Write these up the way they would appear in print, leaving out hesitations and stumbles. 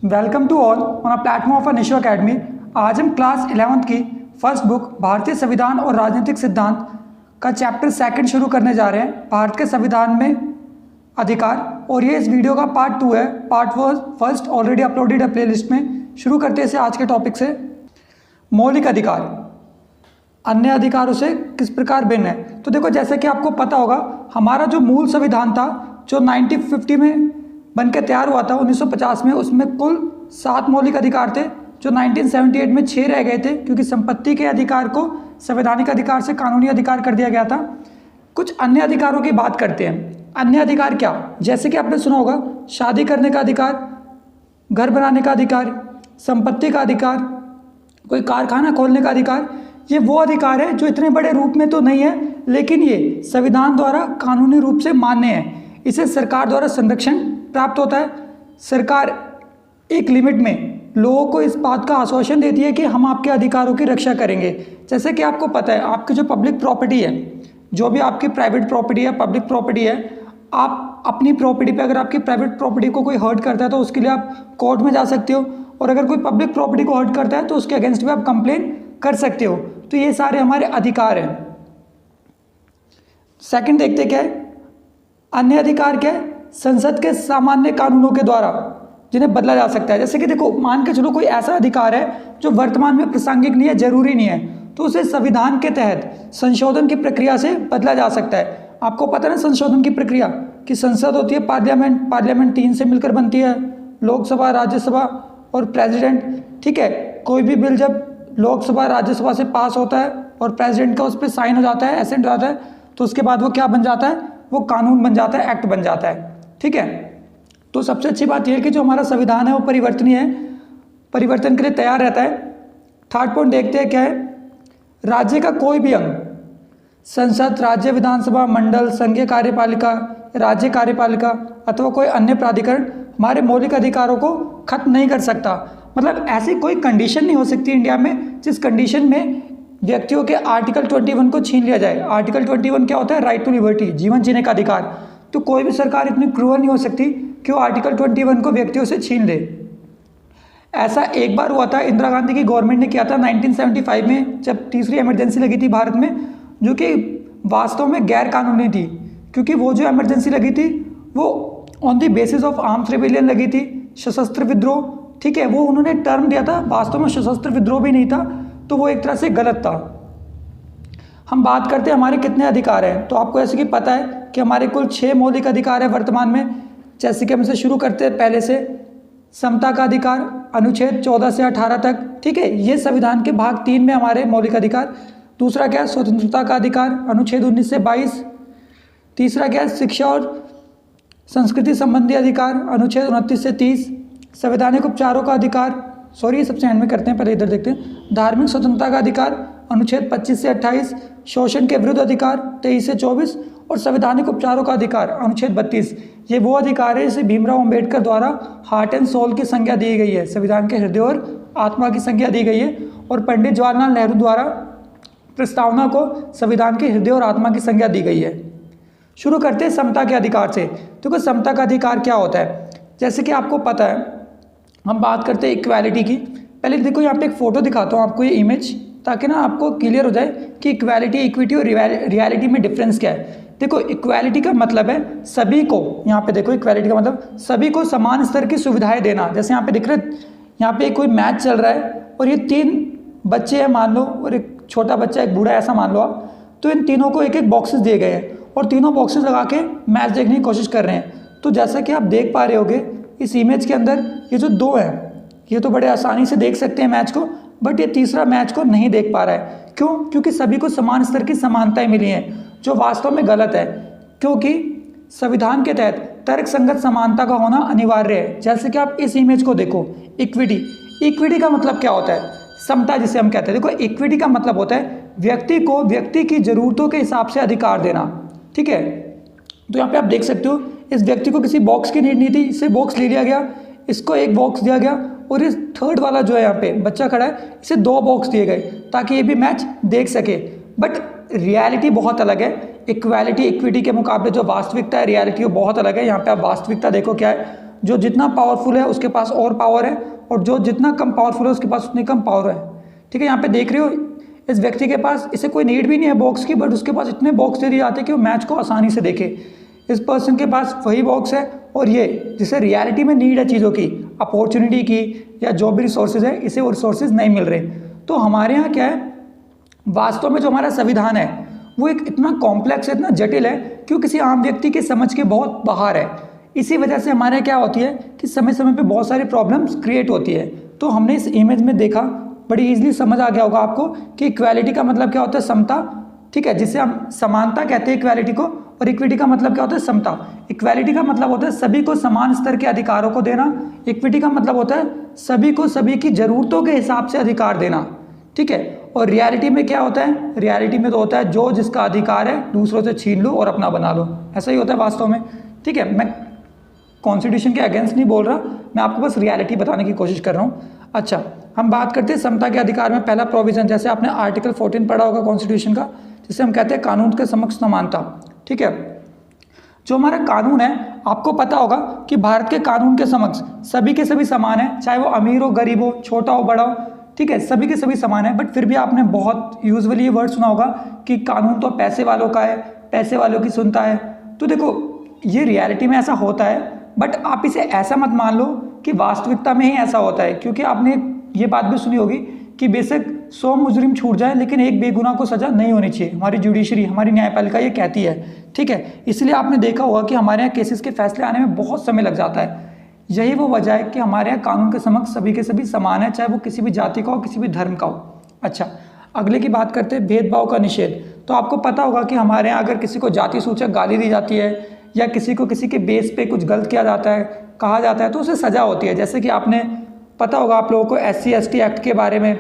Welcome to all on a platform of Nisho academy. आज हम class 11th की first book भारतीय संविधान और राजनीतिक सिद्धांत का चैप्टर सेकंड शुरू करने जा रहे हैं, भारत के संविधान में अधिकार। और ये इस वीडियो का पार्ट 2 है। पार्ट फर्स्ट ऑलरेडी अपलोडेड है प्ले लिस्ट में। शुरू करते हैं इसे आज के टॉपिक से। मौलिक अधिकार अन्य अधिकारों से किस प्रकार भिन्न है। तो देखो, जैसे कि आपको पता होगा, हमारा जो मूल संविधान था जो 1950 में बनकर तैयार हुआ था 1950 में, उसमें कुल 7 मौलिक अधिकार थे, जो 1978 में 6 रह गए थे क्योंकि संपत्ति के अधिकार को संवैधानिक अधिकार से कानूनी अधिकार कर दिया गया था। कुछ अन्य अधिकारों की बात करते हैं। अन्य अधिकार क्या, जैसे कि आपने सुना होगा, शादी करने का अधिकार, घर बनाने का अधिकार, संपत्ति का अधिकार, कोई कारखाना खोलने का अधिकार। ये वो अधिकार है जो इतने बड़े रूप में तो नहीं है, लेकिन ये संविधान द्वारा कानूनी रूप से मान्य है। इसे सरकार द्वारा संरक्षण प्राप्त होता है। सरकार एक लिमिट में लोगों को इस बात का आश्वासन देती है कि हम आपके अधिकारों की रक्षा करेंगे। जैसे कि आपको पता है, आपकी जो पब्लिक प्रॉपर्टी है, जो भी आपकी प्राइवेट प्रॉपर्टी है, पब्लिक प्रॉपर्टी है, आप अपनी प्रॉपर्टी पे अगर आपकी प्राइवेट प्रॉपर्टी को कोई हर्ट करता है तो उसके लिए आप कोर्ट में जा सकते हो, और अगर कोई पब्लिक प्रॉपर्टी को हर्ट करता है तो उसके अगेंस्ट भी आप कंप्लेन कर सकते हो। तो ये सारे हमारे अधिकार हैं। सेकंड देखते क्या है, अन्य अधिकार क्या है, संसद के सामान्य कानूनों के द्वारा जिन्हें बदला जा सकता है। जैसे कि देखो, मान के चलो कोई ऐसा अधिकार है जो वर्तमान में प्रासंगिक नहीं है, जरूरी नहीं है, तो उसे संविधान के तहत संशोधन की प्रक्रिया से बदला जा सकता है। आपको पता है ना संशोधन की प्रक्रिया, कि संसद होती है पार्लियामेंट 3 से मिलकर बनती है, लोकसभा, राज्यसभा और प्रेसिडेंट। ठीक है, कोई भी बिल जब लोकसभा राज्यसभा से पास होता है और प्रेसिडेंट का उस पर साइन हो जाता है, एसेंट हो जाता है, तो उसके बाद वो क्या बन जाता है, वो कानून बन जाता है, एक्ट बन जाता है। ठीक है, तो सबसे अच्छी बात यह है कि जो हमारा संविधान है वो परिवर्तनीय है, परिवर्तन के लिए तैयार रहता है। थर्ड पॉइंट देखते हैं क्या है, राज्य का कोई भी अंग, संसद, राज्य विधानसभा, मंडल, संघीय कार्यपालिका, राज्य कार्यपालिका अथवा कोई अन्य प्राधिकरण हमारे मौलिक अधिकारों को खत्म नहीं कर सकता। मतलब ऐसी कोई कंडीशन नहीं हो सकती इंडिया में जिस कंडीशन में व्यक्तियों के आर्टिकल 21 को छीन लिया जाए। आर्टिकल 21 क्या होता है, राइट टू लिबर्टी, जीवन जीने का अधिकार। तो कोई भी सरकार इतनी क्रूअल नहीं हो सकती कि वो आर्टिकल 21 को व्यक्तियों से छीन ले। ऐसा एक बार हुआ था, इंदिरा गांधी की गवर्नमेंट ने किया था 1975 में, जब तीसरी इमरजेंसी लगी थी भारत में, जो कि वास्तव में गैर कानूनी थी, क्योंकि वो जो इमरजेंसी लगी थी वो on the basis of arms rebellion लगी थी, सशस्त्र विद्रोह। ठीक है, वो उन्होंने टर्म दिया था, वास्तव में सशस्त्र विद्रोह भी नहीं था, तो वो एक तरह से गलत था। हम बात करते हैं हमारे कितने अधिकार हैं, तो आपको ऐसे कि पता है कि हमारे कुल 6 मौलिक अधिकार है वर्तमान में। जैसे कि हम इसे शुरू करते हैं पहले से, समता का अधिकार, अनुच्छेद 14 से 18 तक। ठीक है, ये संविधान के भाग 3 में हमारे मौलिक अधिकार। दूसरा क्या है, स्वतंत्रता का अधिकार, अनुच्छेद 19 से 22। तीसरा क्या है, शिक्षा और संस्कृति संबंधी अधिकार, अनुच्छेद 29 से 30। संवैधानिक उपचारों का अधिकार, सॉरी सबसे एंड में करते हैं, पहले इधर देखते हैं। धार्मिक स्वतंत्रता का अधिकार, अनुच्छेद 25 से 28। शोषण के विरुद्ध अधिकार, 23 से 24। और संवैधानिक उपचारों का अधिकार, अनुच्छेद 32। ये वो अधिकार है जिसे भीमराव अंबेडकर द्वारा हार्ट एंड सोल की संज्ञा दी गई है, संविधान के हृदय और आत्मा की संज्ञा दी गई है, और पंडित जवाहरलाल नेहरू द्वारा प्रस्तावना को संविधान के हृदय और आत्मा की संज्ञा दी गई है। शुरू करते हैं समता के अधिकार से। देखो, समता का अधिकार क्या होता है, जैसे कि आपको पता है, हम बात करते हैं इक्वालिटी की। पहले देखो, यहाँ पे एक फ़ोटो दिखाता हूँ आपको, ये इमेज, ताकि ना आपको क्लियर हो जाए कि इक्वालिटी, इक्विटी और रियलिटी में डिफरेंस क्या है। देखो, इक्वालिटी का मतलब है सभी को, यहाँ पे देखो, इक्वालिटी का मतलब सभी को समान स्तर की सुविधाएं देना। जैसे यहाँ पे दिख रहे, यहाँ पे कोई मैच चल रहा है और ये 3 बच्चे हैं मान लो, और एक छोटा बच्चा, एक बूढ़ा, ऐसा मान लो आप। तो इन तीनों को एक एक बॉक्सेस दिए गए हैं और तीनों बॉक्सेस लगा के मैच देखने की कोशिश कर रहे हैं। तो जैसा कि आप देख पा रहे होगे इस इमेज के अंदर, ये जो 2 हैं ये तो बड़े आसानी से देख सकते हैं मैच को, बट ये तीसरा मैच को नहीं देख पा रहा है। क्यों? क्योंकि सभी को समान स्तर की समानताएं मिली हैं, जो वास्तव में गलत है, क्योंकि संविधान के तहत तर्क संगत समानता का होना अनिवार्य है। जैसे कि आप इस इमेज को देखो, इक्विटी, इक्विटी का मतलब क्या होता है, समता जिसे हम कहते हैं। देखो, इक्विटी का मतलब होता है व्यक्ति को व्यक्ति की जरूरतों के हिसाब से अधिकार देना। ठीक है, तो यहाँ पे आप देख सकते हो, इस व्यक्ति को किसी बॉक्स की नीड नहीं थी, इससे बॉक्स ले लिया गया, इसको एक बॉक्स दिया गया, और इस थर्ड वाला जो है यहाँ पे बच्चा खड़ा है, इसे 2 बॉक्स दिए गए ताकि ये भी मैच देख सके। बट रियलिटी बहुत अलग है। इक्वालिटी, इक्विटी के मुकाबले जो वास्तविकता है, रियलिटी वो बहुत अलग है। यहाँ पे आप वास्तविकता देखो क्या है, जो जितना पावरफुल है उसके पास और पावर है, और जो जितना कम पावरफुल है उसके पास उतनी कम पावर है। ठीक है, यहाँ पे देख रहे हो इस व्यक्ति के पास, इसे कोई नीड भी नहीं है बॉक्स की, बट उसके पास इतने बॉक्स दे दिए जाते हैं कि वो मैच को आसानी से देखे। इस पर्सन के पास वही बॉक्स है, और ये जिसे रियलिटी में नीड है चीज़ों की, अपॉर्चुनिटी की या जो भी रिसोर्सेज है, इसे वो रिसोर्सेज नहीं मिल रहे। तो हमारे यहाँ क्या है, वास्तव में जो हमारा संविधान है वो एक इतना कॉम्प्लेक्स है, इतना जटिल है कि वो किसी आम व्यक्ति के समझ के बहुत बाहर है। इसी वजह से हमारे क्या होती है कि समय समय पे बहुत सारी प्रॉब्लम्स क्रिएट होती है। तो हमने इस इमेज में देखा, बड़ी इजीली समझ आ गया होगा आपको कि इक्वालिटी का मतलब क्या होता है, समता। ठीक है, जिसे हम समानता कहते हैं इक्वालिटी को, और इक्विटी का मतलब क्या होता है, समता। इक्वालिटी का मतलब होता है सभी को समान स्तर के अधिकारों को देना, इक्विटी का मतलब होता है सभी को सभी की ज़रूरतों के हिसाब से अधिकार देना। ठीक है, और रियलिटी में क्या होता है, रियलिटी में तो होता है जो जिसका अधिकार है दूसरों से छीन लो और अपना बना लो, ऐसा ही होता है वास्तव में। ठीक है, मैं कॉन्स्टिट्यूशन के अगेंस्ट नहीं बोल रहा, मैं आपको बस रियलिटी बताने की कोशिश कर रहा हूँ। अच्छा, हम बात करते हैं समता के अधिकार में पहला प्रोविजन, जैसे आपने आर्टिकल 14 पढ़ा होगा कॉन्स्टिट्यूशन का, जिसे हम कहते हैं कानून के समक्ष समानता। ठीक है, जो हमारा कानून है, आपको पता होगा कि भारत के कानून के समक्ष सभी के सभी समान है, चाहे वो अमीर हो गरीब हो, छोटा हो बड़ा हो। ठीक है, सभी के सभी समान है, बट फिर भी आपने बहुत यूजुअली ये वर्ड सुना होगा कि कानून तो पैसे वालों का है, पैसे वालों की सुनता है। तो देखो, ये रियलिटी में ऐसा होता है, बट आप इसे ऐसा मत मान लो कि वास्तविकता में ही ऐसा होता है, क्योंकि आपने ये बात भी सुनी होगी कि बेशक 100 मुजरिम छूट जाए लेकिन एक बेगुनाह को सजा नहीं होनी चाहिए। हमारी जुडिशरी, हमारी न्यायपालिका ये कहती है। ठीक है, इसलिए आपने देखा होगा कि हमारे यहाँ केसेस के फैसले आने में बहुत समय लग जाता है। यही वो वजह है कि हमारे यहाँ कानून के समक्ष सभी के सभी समान है, चाहे वो किसी भी जाति का हो, किसी भी धर्म का हो। अच्छा, अगले की बात करते हैं भेदभाव का निषेध। तो आपको पता होगा कि हमारे यहाँ अगर किसी को जाति सूचक गाली दी जाती है या किसी को किसी के बेस पे कुछ गलत किया जाता है, कहा जाता है, तो उसे सज़ा होती है। जैसे कि आपने पता होगा आप लोगों को SC/ST एक्ट के बारे में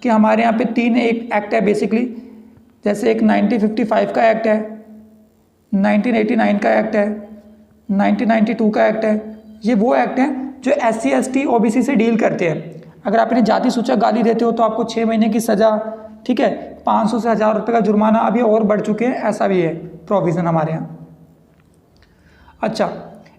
कि हमारे यहाँ पे 3 एक्ट है बेसिकली, जैसे एक 1955 का एक्ट है, 1989 का एक्ट है, 1992 का एक्ट है। ये वो एक्ट हैं जो SC/ST OBC से डील करते हैं। अगर आप इन्हें जाति सूचक गाली देते हो तो आपको 6 महीने की सज़ा, ठीक है, 500 से 1000 रुपये का जुर्माना, अभी और बढ़ चुके हैं, ऐसा भी है प्रोविज़न हमारे यहाँ। अच्छा,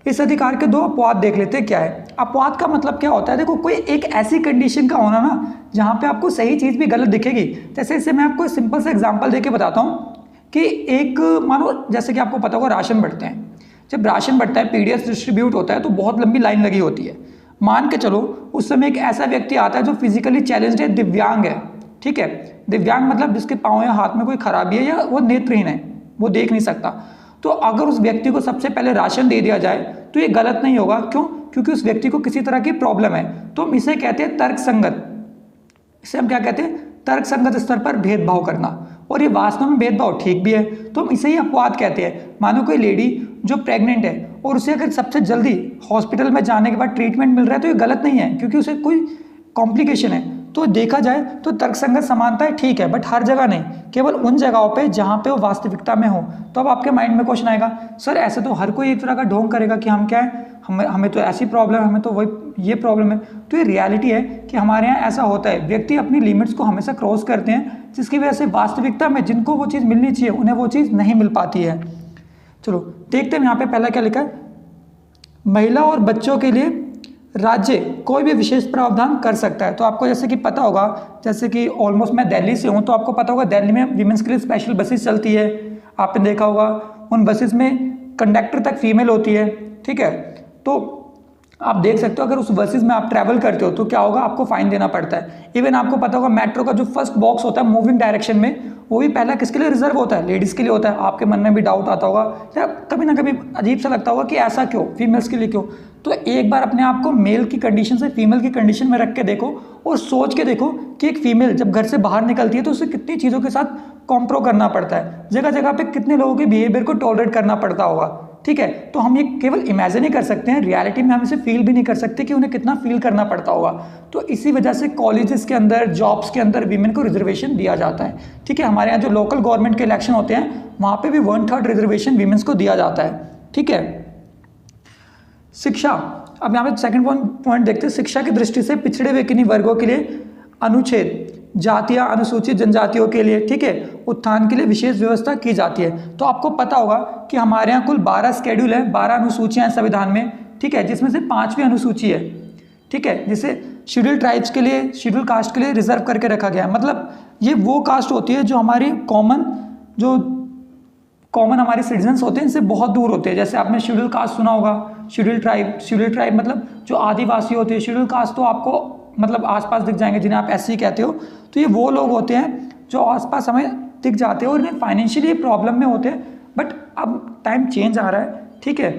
इस अधिकार के 2 अपवाद देख लेते हैं क्या है। अपवाद का मतलब क्या होता है, देखो कोई एक ऐसी कंडीशन का होना ना जहाँ पे आपको सही चीज़ भी गलत दिखेगी। जैसे इससे मैं आपको सिंपल सा एग्जांपल देके बताता हूँ कि एक मानो जैसे कि आपको पता होगा राशन बढ़ते हैं, जब राशन बढ़ता है, PDS डिस्ट्रीब्यूट होता है तो बहुत लंबी लाइन लगी होती है। मान के चलो उस समय एक ऐसा व्यक्ति आता है जो फिजिकली चैलेंज्ड है, दिव्यांग है। ठीक है, दिव्यांग मतलब जिसके पाँव या हाथ में कोई खराबी है या वो नेत्रहीन है, वो देख नहीं सकता। तो अगर उस व्यक्ति को सबसे पहले राशन दे दिया जाए तो ये गलत नहीं होगा। क्यों? क्योंकि उस व्यक्ति को किसी तरह की प्रॉब्लम है। तो हम इसे कहते हैं तर्कसंगत, इसे हम क्या कहते हैं, तर्कसंगत स्तर पर भेदभाव करना। और ये वास्तव में भेदभाव ठीक भी है, तो हम इसे ही अपवाद कहते हैं। मानो कोई लेडी जो प्रेग्नेंट है और उसे अगर सबसे जल्दी हॉस्पिटल में जाने के बाद ट्रीटमेंट मिल रहा है तो ये गलत नहीं है, क्योंकि उसे कोई कॉम्प्लिकेशन है। तो देखा जाए तो तर्कसंगत समानता है, ठीक है, बट हर जगह नहीं, केवल उन जगहों पे जहाँ पे वो वास्तविकता में हो। तो अब आपके माइंड में क्वेश्चन आएगा, सर ऐसे तो हर कोई एक तरह का ढोंग करेगा कि हम क्या है, हमें तो ऐसी प्रॉब्लम है, हमें तो वही ये प्रॉब्लम है। तो ये रियलिटी है कि हमारे यहाँ ऐसा होता है, व्यक्ति अपनी लिमिट्स को हमेशा क्रॉस करते हैं, जिसकी वजह से वास्तविकता में जिनको वो चीज़ मिलनी चाहिए उन्हें वो चीज़ नहीं मिल पाती है। चलो देखते हैं यहाँ पे पहला क्या लिखा है, महिला और बच्चों के लिए राज्य कोई भी विशेष प्रावधान कर सकता है। तो आपको जैसे कि पता होगा, जैसे कि ऑलमोस्ट मैं दिल्ली से हूँ, तो आपको पता होगा दिल्ली में वीमेंस के लिए स्पेशल बसेस चलती है। आपने देखा होगा उन बसेस में कंडक्टर तक फीमेल होती है। ठीक है, तो आप देख सकते हो अगर उस बसेस में आप ट्रैवल करते हो तो क्या होगा, आपको फाइन देना पड़ता है। इवन आपको पता होगा मेट्रो का जो फर्स्ट बॉक्स होता है मूविंग डायरेक्शन में, वो भी पहला किसके लिए रिजर्व होता है, लेडीज़ के लिए होता है। आपके मन में भी डाउट आता होगा या कभी ना कभी अजीब सा लगता होगा कि ऐसा क्यों, फीमेल्स के लिए क्यों। तो एक बार अपने आप को मेल की कंडीशन से फीमेल की कंडीशन में रख के देखो और सोच के देखो कि एक फीमेल जब घर से बाहर निकलती है तो उसे कितनी चीज़ों के साथ कॉम्प्रो करना पड़ता है, जगह जगह पे कितने लोगों के बिहेवियर को टॉलरेट करना पड़ता होगा। ठीक है, तो हम ये केवल इमेजिन ही कर सकते हैं, रियलिटी में हम इसे फील भी नहीं कर सकते कि उन्हें कितना फील करना पड़ता होगा। तो इसी वजह से कॉलेजेस के अंदर, जॉब्स के अंदर वीमेन को रिजर्वेशन दिया जाता है। ठीक है, हमारे यहाँ जो लोकल गवर्नमेंट के इलेक्शन होते हैं वहाँ पे भी 1/3 रिजर्वेशन वीमेंस को दिया जाता है। ठीक है, शिक्षा, अब यहाँ पे सेकंड पॉइंट देखते हैं, शिक्षा की दृष्टि से पिछड़े हुए किन्हीं वर्गों के लिए अनुच्छेद, जातियाँ, अनुसूचित जनजातियों के लिए, ठीक है, उत्थान के लिए विशेष व्यवस्था की जाती है। तो आपको पता होगा कि हमारे यहाँ कुल 12 शेड्यूल है, 12 अनुसूचियाँ हैं संविधान में, ठीक है, जिसमें से 5वीं अनुसूची है, ठीक है, जिसे शेड्यूल ट्राइब्स के लिए, शेड्यूल कास्ट के लिए रिजर्व करके रखा गया है। मतलब ये वो कास्ट होती है जो हमारी कॉमन हमारे सिटीजन्स होते हैं इनसे बहुत दूर होते हैं। जैसे आपने शेड्यूल कास्ट सुना होगा, शेड्यूल ट्राइब मतलब जो आदिवासी होते हैं। शेड्यूल कास्ट तो आपको मतलब आसपास दिख जाएंगे, जिन्हें आप एससी कहते हो। तो ये वो लोग होते हैं जो आसपास हमें दिख जाते हैं और इन्हें फाइनेंशियली प्रॉब्लम में होते हैं, बट अब टाइम चेंज आ रहा है, ठीक है।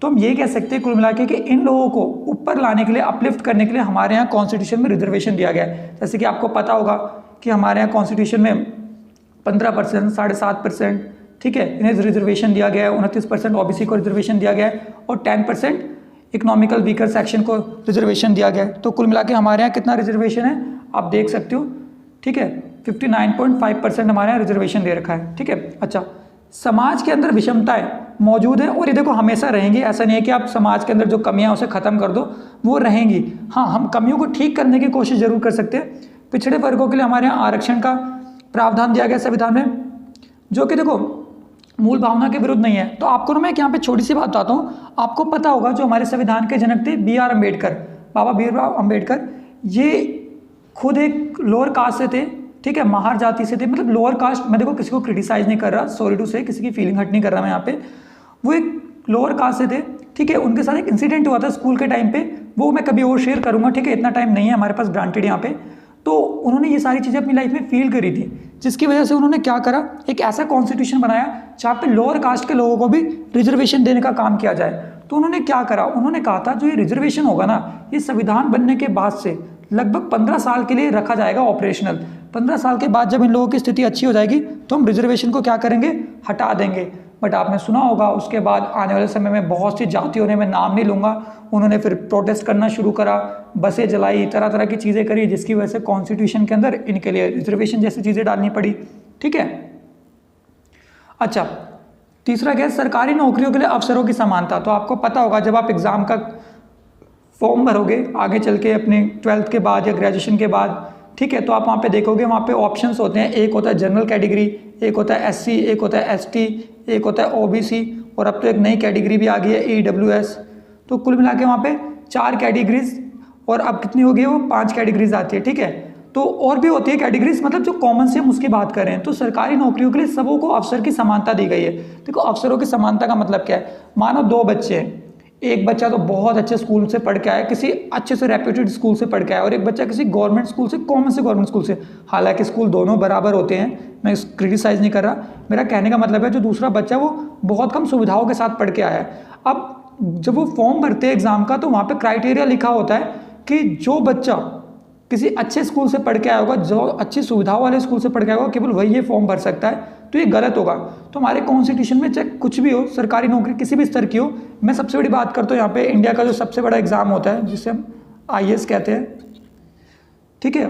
तो हम ये कह सकते हैं कुल मिला के कि इन लोगों को ऊपर लाने के लिए, अपलिफ्ट करने के लिए हमारे यहाँ कॉन्स्टिट्यूशन में रिजर्वेशन दिया गया है। जैसे कि आपको पता होगा कि हमारे यहाँ कॉन्स्टिट्यूशन में 15%, 7.5%, ठीक है, इन्हें रिजर्वेशन दिया गया है। 29% ओबीसी को रिजर्वेशन दिया गया है और 10% इकोनॉमिकल वीकर सेक्शन को रिजर्वेशन दिया गया है। तो कुल मिला के हमारे यहाँ कितना रिजर्वेशन है आप देख सकते हो, ठीक है, 59.5% हमारे यहाँ रिजर्वेशन दे रखा है, ठीक है। अच्छा, समाज के अंदर विषमताएं मौजूद है और ये देखो हमेशा रहेंगी। ऐसा नहीं है कि आप समाज के अंदर जो कमियां हैं उसे ख़त्म कर दो, वो रहेंगी। हाँ, हम कमियों को ठीक करने की कोशिश जरूर कर सकते हैं। पिछड़े वर्गों के लिए हमारे यहाँ आरक्षण का प्रावधान दिया गया संविधान में, जो कि देखो मूल भावना के विरुद्ध नहीं है। तो आपको ना मैं यहाँ पे छोटी सी बात बताता हूँ। आपको पता होगा जो हमारे संविधान के जनक थे BR अम्बेडकर, बाबा भीमराव अम्बेडकर, ये खुद एक लोअर कास्ट से थे, ठीक है, महार जाति से थे। मतलब लोअर कास्ट, मैं देखो किसी को क्रिटिसाइज नहीं कर रहा, सॉरी टू से, किसी की फीलिंग हर्ट नहीं कर रहा मैं यहाँ पे। वो एक लोअर कास्ट से थे, ठीक है। उनके साथ एक इंसिडेंट हुआ था स्कूल के टाइम पे, वो मैं कभी और शेयर करूँगा, ठीक है, इतना टाइम नहीं है हमारे पास ग्रांटेड यहाँ पे। तो उन्होंने ये सारी चीज़ें अपनी लाइफ में फील करी थी, जिसकी वजह से उन्होंने क्या करा, एक ऐसा कॉन्स्टिट्यूशन बनाया जहाँ पे लोअर कास्ट के लोगों को भी रिजर्वेशन देने का काम किया जाए। तो उन्होंने क्या करा, उन्होंने कहा था जो ये रिजर्वेशन होगा ना, ये संविधान बनने के बाद से लगभग 15 साल के लिए रखा जाएगा ऑपरेशनल। 15 साल के बाद जब इन लोगों की स्थिति अच्छी हो जाएगी तो हम रिजर्वेशन को क्या करेंगे, हटा देंगे। बट आपने सुना होगा उसके बाद आने वाले समय में बहुत सी जातियों ने, मैं नाम नहीं लूँगा, उन्होंने फिर प्रोटेस्ट करना शुरू करा, बसें जलाई, तरह तरह की चीज़ें करी, जिसकी वजह से कॉन्स्टिट्यूशन के अंदर इनके लिए रिजर्वेशन जैसी चीज़ें डालनी पड़ी, ठीक है। अच्छा, तीसरा क्या है, सरकारी नौकरियों के लिए अवसरों की समानता। तो आपको पता होगा जब आप एग्ज़ाम का फॉर्म भरोगे आगे चल के अपने 12th के बाद या ग्रेजुएशन के बाद, ठीक है, तो आप वहाँ पे देखोगे, वहाँ पे ऑप्शंस होते हैं। एक होता है जनरल कैटेगरी, एक होता है SC, एक होता है ST, एक होता है OBC, और अब तो एक नई कैटेगरी भी आ गई है EWS। तो कुल मिला के वहाँ पे 4 कैटेगरीज, और अब कितनी हो गई, वो 5 कैटेगरीज आती है, ठीक है। तो और भी होती है कैटेगरीज, मतलब जो कॉमन से हम उसकी बात कर रहे हैं। तो सरकारी नौकरियों के लिए सबों को अवसर की समानता दी गई है। देखो अवसरों की समानता का मतलब क्या है, मानो 2 बच्चे हैं, एक बच्चा तो बहुत अच्छे स्कूल से पढ़ के आया, किसी अच्छे से रेप्यूटेड स्कूल से पढ़ के आया, और एक बच्चा किसी गवर्नमेंट स्कूल से, कॉमन से गवर्नमेंट स्कूल से। हालांकि स्कूल दोनों बराबर होते हैं, मैं क्रिटिसाइज नहीं कर रहा, मेरा कहने का मतलब है जो दूसरा बच्चा वो बहुत कम सुविधाओं के साथ पढ़ के आया है। अब जब वो फॉर्म भरते हैं एग्जाम का, तो वहाँ पर क्राइटेरिया लिखा होता है कि जो बच्चा किसी अच्छे स्कूल से पढ़ के आया होगा, जो अच्छी सुविधाओं वाले स्कूल से पढ़ के आया होगा, केवल वही ये फॉर्म भर सकता है। तो ये गलत होगा। तो हमारे कॉन्स्टिट्यूशन में चाहे कुछ भी हो, सरकारी नौकरी किसी भी स्तर की हो, मैं सबसे बड़ी बात करता हूँ यहाँ पे इंडिया का जो सबसे बड़ा एग्जाम होता है, जिसे हम IAS कहते हैं, ठीक है,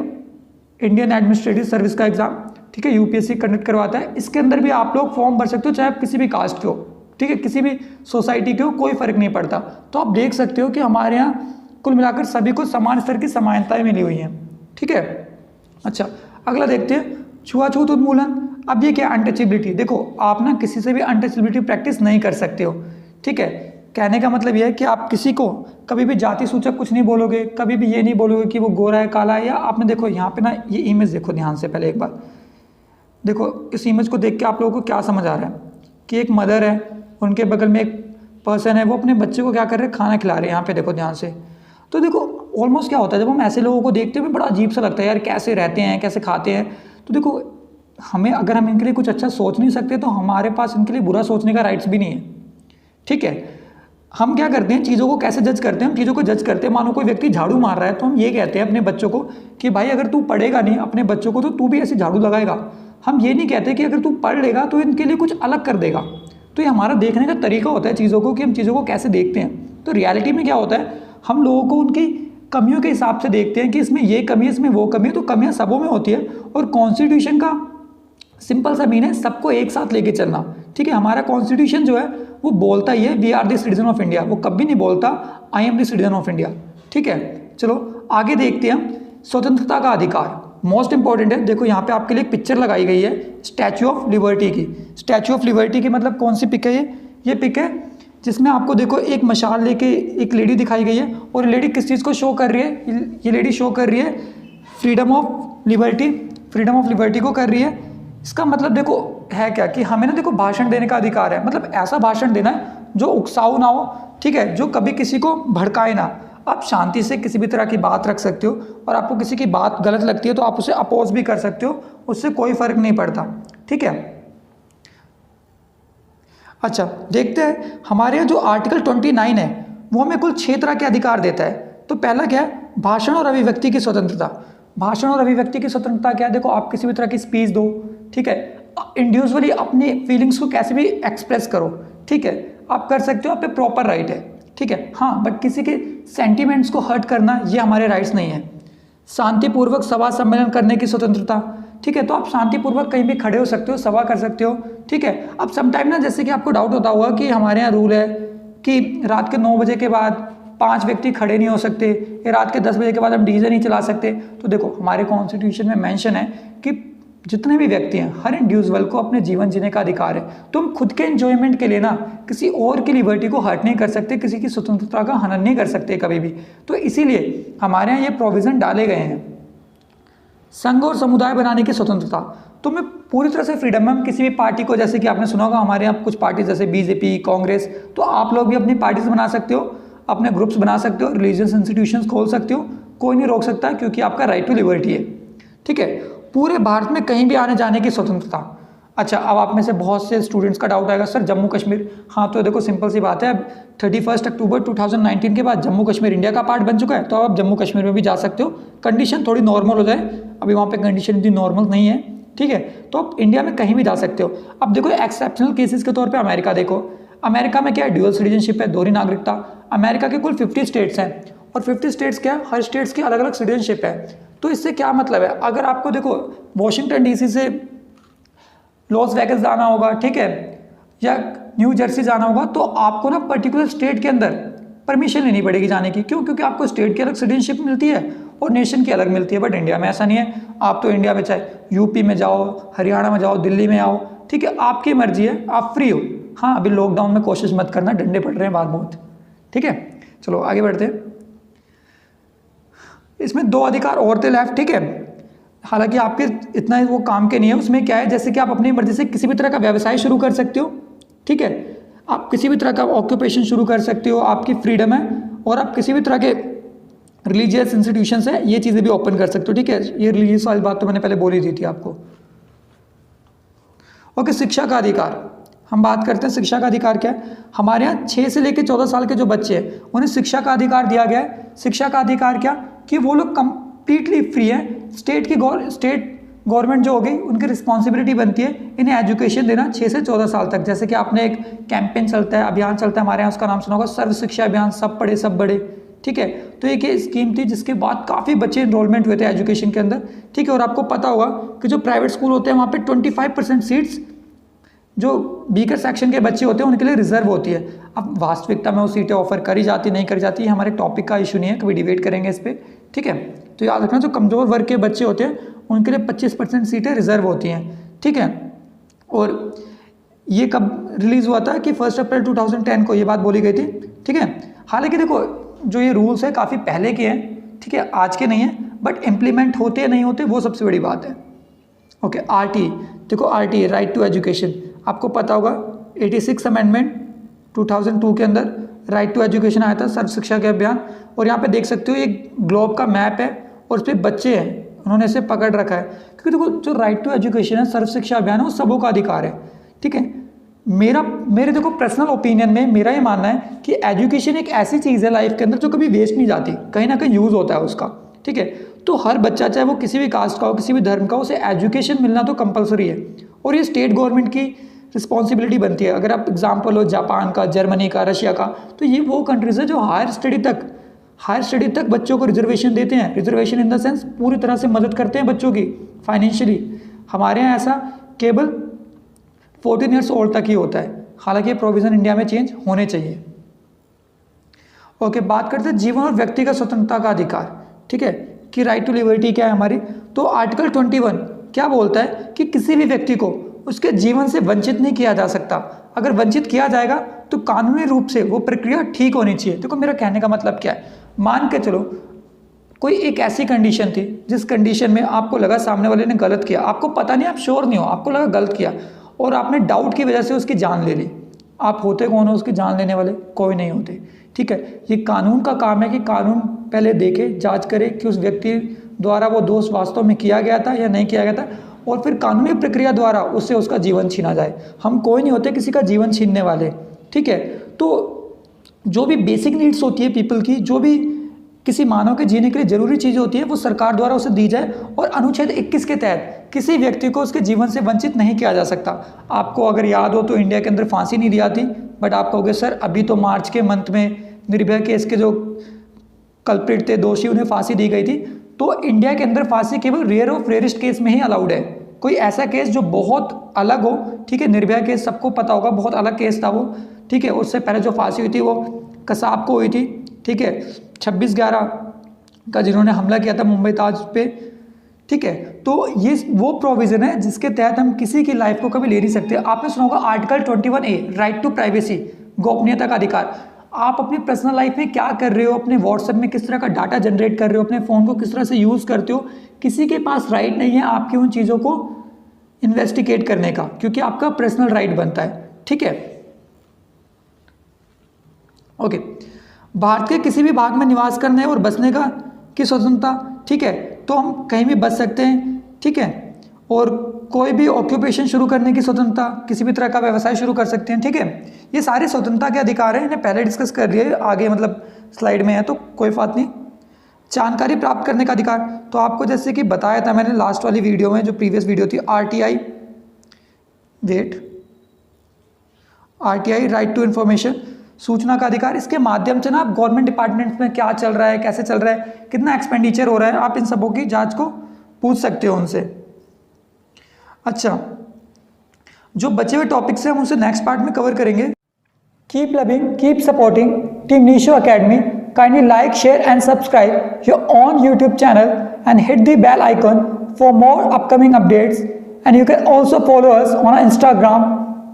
इंडियन एडमिनिस्ट्रेटिव सर्विस का एग्जाम, ठीक है, UPSC कंडक्ट करवाता है। इसके अंदर भी आप लोग फॉर्म भर सकते हो, चाहे आप किसी भी कास्ट के हो, ठीक है, किसी भी सोसाइटी के हो, कोई फर्क नहीं पड़ता। तो आप देख सकते हो कि हमारे यहाँ कुल मिलाकर सभी को समान स्तर की समानताएं मिली हुई हैं, ठीक है। अच्छा, अगला देखते हैं, छुआछूत उन्मूलन। अब ये क्या, अनटचेबिलिटी। देखो आप ना किसी से भी अनटचेबिलिटी प्रैक्टिस नहीं कर सकते हो, ठीक है। कहने का मतलब ये है कि आप किसी को कभी भी जाति सूचक कुछ नहीं बोलोगे, कभी भी ये नहीं बोलोगे कि वो गोरा है, काला है। या आपने देखो यहाँ पे ना ये इमेज देखो ध्यान से, पहले एक बार देखो, इस इमेज को देख के आप लोगों को क्या समझ आ रहा है कि एक मदर है, उनके बगल में एक पर्सन है, वो अपने बच्चे को क्या कर रहे हैं, खाना खिला रहे हैं। यहाँ पे देखो ध्यान से। तो देखो ऑलमोस्ट क्या होता है, जब हम ऐसे लोगों को देखते हैं बड़ा अजीब सा लगता है, यार कैसे रहते हैं, कैसे खाते हैं। तो देखो हमें, अगर हम इनके लिए कुछ अच्छा सोच नहीं सकते, तो हमारे पास इनके लिए बुरा सोचने का राइट्स भी नहीं है, ठीक है। हम क्या करते हैं, चीज़ों को कैसे जज करते हैं, हम चीज़ों को जज करते हैं। मानो कोई व्यक्ति झाड़ू मार रहा है, तो हम ये कहते हैं अपने बच्चों को कि भाई अगर तू पढ़ेगा नहीं अपने बच्चों को, तो तू भी ऐसे झाड़ू लगाएगा। हम ये नहीं कहते कि अगर तू पढ़ लेगा तो इनके लिए कुछ अलग कर देगा। तो ये हमारा देखने का तरीका होता है चीज़ों को, कि हम चीज़ों को कैसे देखते हैं। तो रियलिटी में क्या होता है, हम लोगों को उनकी कमियों के हिसाब से देखते हैं कि इसमें ये कमी है, इसमें वो कमी है। तो कमियां सबों में होती है। और कॉन्स्टिट्यूशन का सिंपल सा मीन है सबको एक साथ लेके चलना, ठीक है। हमारा कॉन्स्टिट्यूशन जो है वो बोलता ही है we are the citizen of India, वो कभी नहीं बोलता I am the citizen of India, ठीक है। चलो आगे देखते हैं हम, स्वतंत्रता का अधिकार मोस्ट इंपॉर्टेंट है। देखो यहाँ पे आपके लिए एक पिक्चर लगाई गई है स्टैचू ऑफ लिबर्टी की। स्टैचू ऑफ लिबर्टी की मतलब कौन सी पिक है, ये पिक है जिसमें आपको देखो एक मशाल लेके एक लेडी दिखाई गई है, और लेडी किस चीज़ को शो कर रही है? ये लेडी शो कर रही है freedom of liberty, freedom of liberty को कर रही है। इसका मतलब देखो है क्या कि हमें ना देखो भाषण देने का अधिकार है, मतलब ऐसा भाषण देना है जो उकसाऊ ना हो, ठीक है, जो कभी किसी को भड़काए ना। आप शांति से किसी भी तरह की बात रख सकते हो, और आपको किसी की बात गलत लगती है तो आप उसे अपोज भी कर सकते हो, उससे कोई फर्क नहीं पड़ता, ठीक है। अच्छा, देखते हैं हमारे यहाँ जो आर्टिकल 29 है वो हमें कुल 6 तरह के अधिकार देता है। तो पहला क्या है? भाषण और अभिव्यक्ति की स्वतंत्रता। भाषण और अभिव्यक्ति की स्वतंत्रता क्या है? देखो, आप किसी भी तरह की स्पीच दो, ठीक है, इंडिविजुअली अपनी फीलिंग्स को कैसे भी एक्सप्रेस करो, ठीक है, आप कर सकते हो, आप पे प्रॉपर राइट है, ठीक है। हाँ, बट किसी के सेंटिमेंट्स को हर्ट करना ये हमारे राइट्स नहीं है। शांतिपूर्वक सभा सम्मेलन करने की स्वतंत्रता, ठीक है, तो आप शांतिपूर्वक कहीं भी खड़े हो सकते हो, सभा कर सकते हो, ठीक है। अब समटाइम ना, जैसे कि आपको डाउट होता होगा कि हमारे यहाँ रूल है कि रात के 9 बजे के बाद 5 व्यक्ति खड़े नहीं हो सकते, या रात के 10 बजे के बाद हम डीजे नहीं चला सकते। तो देखो, हमारे कॉन्स्टिट्यूशन में मेंशन है कि जितने भी व्यक्ति हैं, हर इंडिविजुअल को अपने जीवन जीने का अधिकार है। तो हम खुद के एंजॉयमेंट के लिए ना किसी और की लिबर्टी को हर्ट नहीं कर सकते, किसी की स्वतंत्रता का हनन नहीं कर सकते कभी भी। तो इसीलिए हमारे यहाँ ये प्रोविज़न डाले गए हैं। संघ और समुदाय बनाने की स्वतंत्रता, तो मैं पूरी तरह से फ्रीडम है। हम किसी भी पार्टी को, जैसे कि आपने सुना होगा हमारे यहाँ कुछ पार्टी जैसे बीजेपी, कांग्रेस, तो आप लोग भी अपनी पार्टीज बना सकते हो, अपने ग्रुप्स बना सकते हो, रिलीजियस इंस्टीट्यूशंस खोल सकते हो, कोई नहीं रोक सकता, क्योंकि आपका राइट टू लिबर्टी है, ठीक है। पूरे भारत में कहीं भी आने जाने की स्वतंत्रता। अच्छा, अब आप में से बहुत से स्टूडेंट्स का डाउट आएगा, सर जम्मू कश्मीर, हाँ तो देखो सिंपल सी बात है, अब 31 अक्टूबर 2019 के बाद जम्मू कश्मीर इंडिया का पार्ट बन चुका है, तो आप जम्मू कश्मीर में भी जा सकते हो, कंडीशन थोड़ी नॉर्मल हो जाए। अभी वहाँ पे कंडीशन इतनी नॉर्मल नहीं है, ठीक है, तो आप इंडिया में कहीं भी जा सकते हो। अब देखो, एक्सेप्शनल केसेस के तौर पर अमेरिका देखो, अमेरिका में क्या है? ड्यूअल सिटीजनशिप है, दोहरी नागरिकता। अमेरिका के कुल 50 स्टेट्स हैं, और 50 स्टेट्स क्या है? हर स्टेट्स की अलग अलग सिटीजनशिप है। तो इससे क्या मतलब है? अगर आपको देखो वॉशिंगटन डीसी से लॉस वेगस जाना होगा, ठीक है, या न्यू जर्सी जाना होगा, तो आपको ना पर्टिकुलर स्टेट के अंदर परमिशन लेनी पड़ेगी जाने की। क्यों? क्योंकि आपको स्टेट की अलग सिटीजनशिप मिलती है और नेशन की अलग मिलती है। बट इंडिया में ऐसा नहीं है। आप तो इंडिया में चाहे यूपी में जाओ, हरियाणा में जाओ, दिल्ली में आओ, ठीक है, आपकी मर्जी है, आप फ्री हो। हाँ, अभी लॉकडाउन में कोशिश मत करना, डंडे पड़ रहे हैं बाहर बहुत, ठीक है। चलो आगे बढ़ते हैं। इसमें 2 अधिकार और थे लेफ्ट, ठीक है, हालांकि आपके इतना वो काम के नहीं है। उसमें क्या है? जैसे कि आप अपनी मर्जी से किसी भी तरह का व्यवसाय शुरू कर सकते हो, ठीक है, आप किसी भी तरह का ऑक्यूपेशन शुरू कर सकते हो, आपकी फ्रीडम है। और आप किसी भी तरह के रिलीजियस इंस्टीट्यूशन है, ये चीज़ें भी ओपन कर सकते हो, ठीक है। ये रिलीजियस वाली बात तो मैंने पहले बोल ही दी थी आपको। ओके, शिक्षा का अधिकार, हम बात करते हैं शिक्षा का अधिकार क्या है। हमारे यहाँ 6 से लेकर 14 साल के जो बच्चे हैं उन्हें शिक्षा का अधिकार दिया गया है। शिक्षा का अधिकार क्या? कि वो लोग कंप्लीटली फ्री हैं। स्टेट गवर्नमेंट जो हो गई, उनकी रिस्पॉन्सिबिलिटी बनती है इन्हें एजुकेशन देना 6 से 14 साल तक। जैसे कि आपने एक कैंपेन चलता है, अभियान चलता है हमारे यहाँ, उसका नाम सुना होगा, सर्व शिक्षा अभियान, सब पढ़े सब बड़े, ठीक है। तो एक ये स्कीम थी जिसके बाद काफ़ी बच्चे इनरोलमेंट हुए थे एजुकेशन के अंदर, ठीक है। और आपको पता होगा कि जो प्राइवेट स्कूल होते हैं वहाँ पे 25% सीट्स जो वीकर सेक्शन के बच्चे होते हैं उनके लिए रिजर्व होती है। अब वास्तविकता में वो सीटें ऑफर करी जाती नहीं करी जाती, हमारे टॉपिक का इशू नहीं है, कभी डिबेट करेंगे इस पर, ठीक है। तो याद रखना, जो कमज़ोर वर्ग के बच्चे होते हैं उनके लिए 25% सीटें रिजर्व होती हैं, ठीक है। और ये कब रिलीज़ हुआ था? कि 1 अप्रैल 2010 को ये बात बोली गई थी, ठीक है। हालांकि देखो, जो ये रूल्स है काफ़ी पहले के हैं, ठीक है, आज के नहीं हैं, बट इम्प्लीमेंट होते या नहीं होते वो सबसे बड़ी बात है। ओके, RT, देखो RT, राइट टू एजुकेशन, आपको पता होगा 86 अमेंडमेंट 2002 के अंदर राइट टू एजुकेशन आया था, सर्व शिक्षा के अभियान। और यहाँ पे देख सकते हो एक ग्लोब का मैप है और उस पर बच्चे हैं, उन्होंने इसे पकड़ रखा है। क्योंकि देखो, जो राइट टू एजुकेशन है, सर्व शिक्षा अभियान है, वो सबों का अधिकार है, ठीक है। मेरे देखो पर्सनल ओपिनियन में मेरा ये मानना है कि एजुकेशन एक ऐसी चीज़ है लाइफ के अंदर जो कभी वेस्ट नहीं जाती, कहीं ना कहीं यूज़ होता है उसका, ठीक है। तो हर बच्चा, चाहे वो किसी भी कास्ट का हो, किसी भी धर्म का हो, उसे एजुकेशन मिलना तो कंपलसरी है। और ये स्टेट गवर्नमेंट की रिस्पॉन्सिबिलिटी बनती है। अगर आप एग्जाम्पल हो जापान का, जर्मनी का, रशिया का, तो ये वो कंट्रीज है जो हायर स्टडी तक बच्चों को रिजर्वेशन देते हैं। रिजर्वेशन इन द सेंस पूरी तरह से मदद करते हैं बच्चों की फाइनेंशियली। हमारे यहाँ ऐसा केवल 14 ईयर्स ओल्ड तक ही होता है। हालांकि ये प्रोविज़न इंडिया में चेंज होने चाहिए। ओके, बात करते हैं जीवन और व्यक्तिगत स्वतंत्रता का अधिकार, ठीक है, कि राइट टू लिबर्टी क्या है हमारी। तो आर्टिकल 21 क्या बोलता है? कि किसी भी व्यक्ति को उसके जीवन से वंचित नहीं किया जा सकता। अगर वंचित किया जाएगा तो कानूनी रूप से वो प्रक्रिया ठीक होनी चाहिए। देखो मेरा कहने का मतलब क्या है, मान के चलो कोई एक ऐसी कंडीशन थी जिस कंडीशन में आपको लगा सामने वाले ने गलत किया, आपको पता नहीं, आप श्योर नहीं हो, आपको लगा गलत किया और आपने डाउट की वजह से उसकी जान ले ली। आप होते कौन हो उसकी जान लेने वाले? कोई नहीं होते। ठीक है, ये कानून का काम है कि कानून पहले देखे, जांच करे कि उस व्यक्ति द्वारा वो दोष वास्तव में किया गया था या नहीं किया गया था, और फिर कानूनी प्रक्रिया द्वारा उससे उसका जीवन छीना जाए। हम कोई नहीं होते किसी का जीवन छीनने वाले। ठीक है, तो जो भी बेसिक नीड्स होती है पीपल की, जो भी किसी मानव के जीने के लिए जरूरी चीज़ें होती है, वो सरकार द्वारा उसे दी जाए और अनुच्छेद 21 के तहत किसी व्यक्ति को उसके जीवन से वंचित नहीं किया जा सकता। आपको अगर याद हो तो इंडिया के अंदर फांसी नहीं दी जाती, बट आप कहोगे सर अभी तो मार्च के मंथ में निर्भया केस के जो कल्प्रिट थे, दोषी, उन्हें फांसी दी गई थी। तो इंडिया के अंदर फांसी केवल रेयर ऑफ रेयरेस्ट केस में ही अलाउड है। कोई ऐसा केस जो बहुत अलग हो, ठीक है, निर्भया केस सबको पता होगा, बहुत अलग केस था वो। ठीक है, उससे पहले जो फांसी हुई थी वो कसाब को हुई थी। ठीक है, 26/11 का जिन्होंने हमला किया था मुंबई ताज पे। ठीक है, तो ये वो प्रोविजन है जिसके तहत हम किसी की लाइफ को कभी ले नहीं सकते। आपने सुना होगा article 21A, right to privacy, गोपनीयता का अधिकार। आप अपनी पर्सनल लाइफ में क्या कर रहे हो, अपने व्हाट्सएप में किस तरह का डाटा जनरेट कर रहे हो, अपने फ़ोन को किस तरह से यूज़ करते हो, किसी के पास राइट नहीं है आपकी उन चीज़ों को इन्वेस्टिगेट करने का, क्योंकि आपका पर्सनल राइट बनता है। ठीक है, ओके। भारत के किसी भी भाग में निवास करने और बसने का की स्वतंत्रता, ठीक है, तो हम कहीं भी बस सकते हैं। ठीक है, और कोई भी ऑक्यूपेशन शुरू करने की स्वतंत्रता, किसी भी तरह का व्यवसाय शुरू कर सकते हैं। ठीक है, ये सारे स्वतंत्रता के अधिकार हैं, इन्हें पहले डिस्कस कर लिए, आगे मतलब स्लाइड में है तो कोई बात नहीं। जानकारी प्राप्त करने का अधिकार, तो आपको जैसे कि बताया था मैंने लास्ट वाली वीडियो में, जो प्रीवियस वीडियो थी, RTI, राइट टू इन्फॉर्मेशन, सूचना का अधिकार। इसके माध्यम से ना आप गवर्नमेंट डिपार्टमेंट्स में क्या चल रहा है, कैसे चल रहा है, कितना एक्सपेंडिचर हो रहा है, आप इन सबों की जांच को पूछ सकते हो उनसे। अच्छा, जो बचे हुए टॉपिक्स हैं हम उसे नेक्स्ट पार्ट में कवर करेंगे। Keep loving, keep supporting team Nisho academy. Kindly like, share and subscribe your on YouTube channel and hit the bell icon for more upcoming updates, and you can also follow us on our Instagram.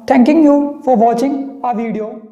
Thanking you for watching our video.